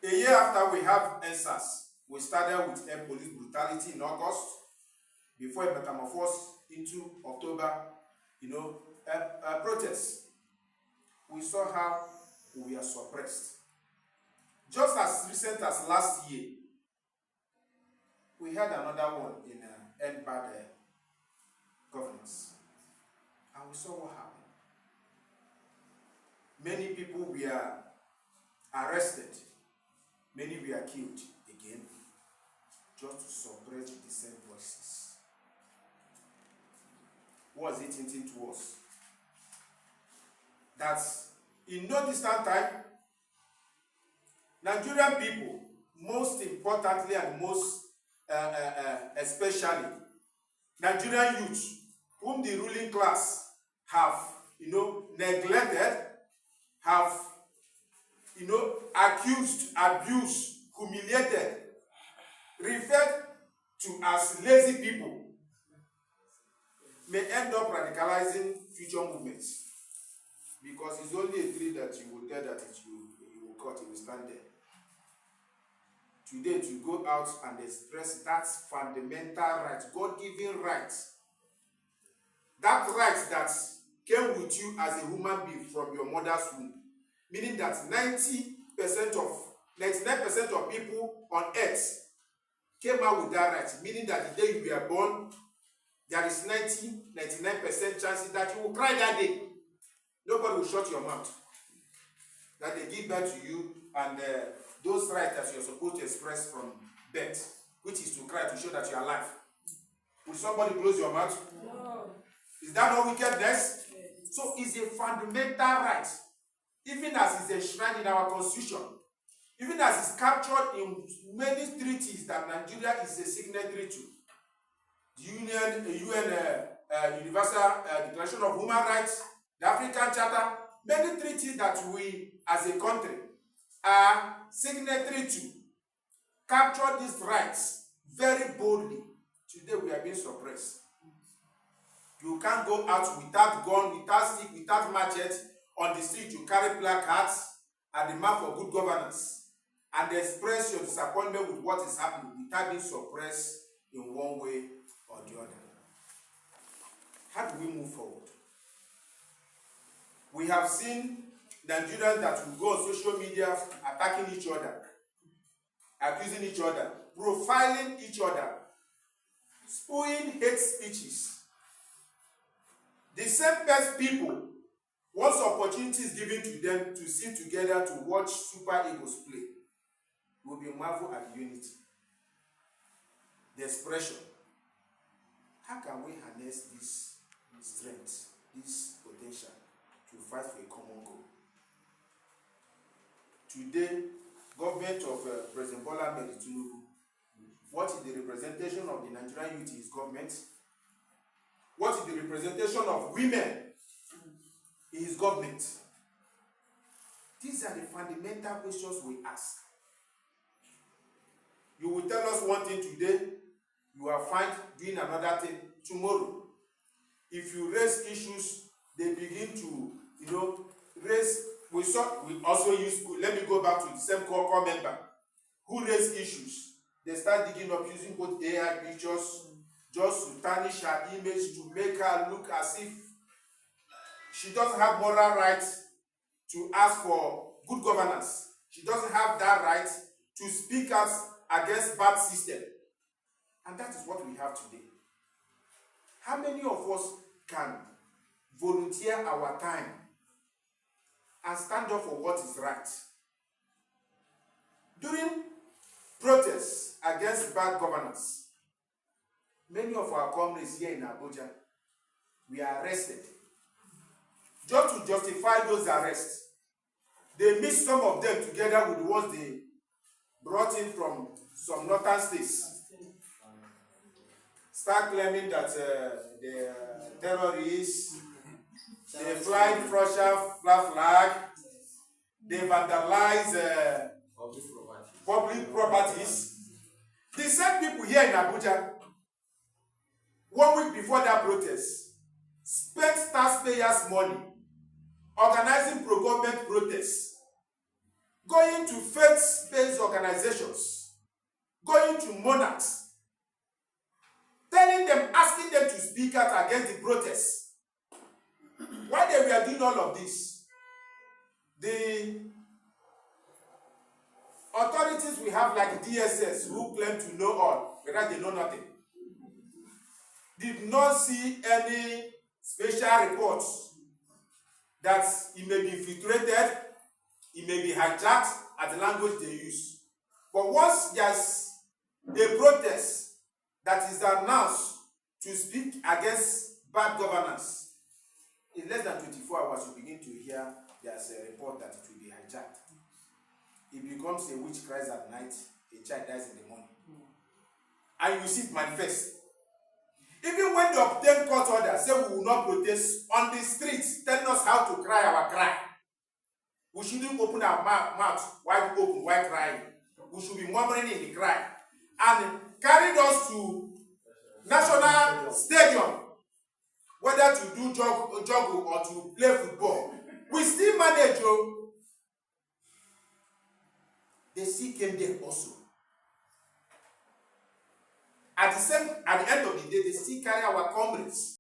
A year after we have EndSARS, we started with air police brutality in August, before it metamorphosed into October, protests. We saw how we are suppressed. Just as recent as last year, we had another one in End Bad Governance. And we saw what happened. Many people were arrested. Many were killed again, just to suppress dissent voices. What is it hinting to us? That in no distant time, Nigerian people, most importantly and most especially Nigerian youth, whom the ruling class have neglected, have accused, abused, humiliated, referred to as lazy people, may end up radicalizing future movements. Because it's only a tree that you will tell that you will cut, it will stand there. Today, to go out and express that fundamental right, God-given right, that right that came with you as a human being from your mother's womb, meaning that 99% of people on earth came out with that right, meaning that the day you were born, there is 99% chances that you will cry that day. Nobody will shut your mouth. That they give birth to you, and those rights that you're supposed to express from birth, which is to cry to show that you're alive. Will somebody close your mouth? No. Is that not wickedness? Yes. So it's a fundamental right, even as it's enshrined in our constitution, even as it's captured in many treaties that Nigeria is a signatory to. The UN Universal Declaration of Human Rights, the African Charter, many treaties that we as a country are signatory to, capture these rights very boldly. Today we are being suppressed. You can't go out without gun, without stick, without machete on the street. You carry placards and demand for good governance and express your disappointment with what is happening without being suppressed in one way or the other. How do we move forward? We have seen Nigerians that will go on social media attacking each other, accusing each other, profiling each other, spewing hate speeches. The same best people, once opportunity is given to them to sit together to watch Super Eagles play, will be marvel at the unity, the expression. How can we harness this strength, this potential to fight for a common goal? Today, government of President Bola Ahmed Tinubu, what is the representation of the Nigerian youth in his government? What is the representation of women in his government? These are the fundamental questions we ask. You will tell us one thing today, you are fine doing another thing tomorrow. If you raise issues, they begin to, raise. We also use, let me go back to the same core member who raised issues. They start digging up using both AI pictures just to tarnish her image, to make her look as if she doesn't have moral right to ask for good governance. She doesn't have that right to speak out against bad system. And that is what we have today. How many of us can volunteer our time and stand up for what is right? During protests against bad governance, many of our comrades here in Abuja were arrested. Just to justify those arrests, they mixed some of them together with the ones they brought in from some northern states. Start claiming that the terrorists, they fly the Russian flag, they vandalize public properties. The same people here in Abuja, 1 week before that protest, spent taxpayers' money organizing pro-government protests. going to faith-based organizations, going to monarchs, telling them, asking them to speak out against the protests. While they were doing all of this, the authorities we have like DSS, who claim to know all, whereas they know nothing, did not see any special reports that it may be infiltrated, it may be hijacked at the language they use. But once there's a protest that is announced to speak against bad governance, in less than 24 hours you begin to hear there's a report that it will be hijacked. It becomes a witch cries at night, a child dies in the morning. And you see it manifest. Even when they obtain court order, say we will not protest on the streets, telling us how to cry our cry. We shouldn't open our mouth wide open while crying. We should be murmuring in the cry. And carried us to National Stadium, whether to do juggle or to play football. We still manage. They still came there also. At the end of the day, they still carry our comrades.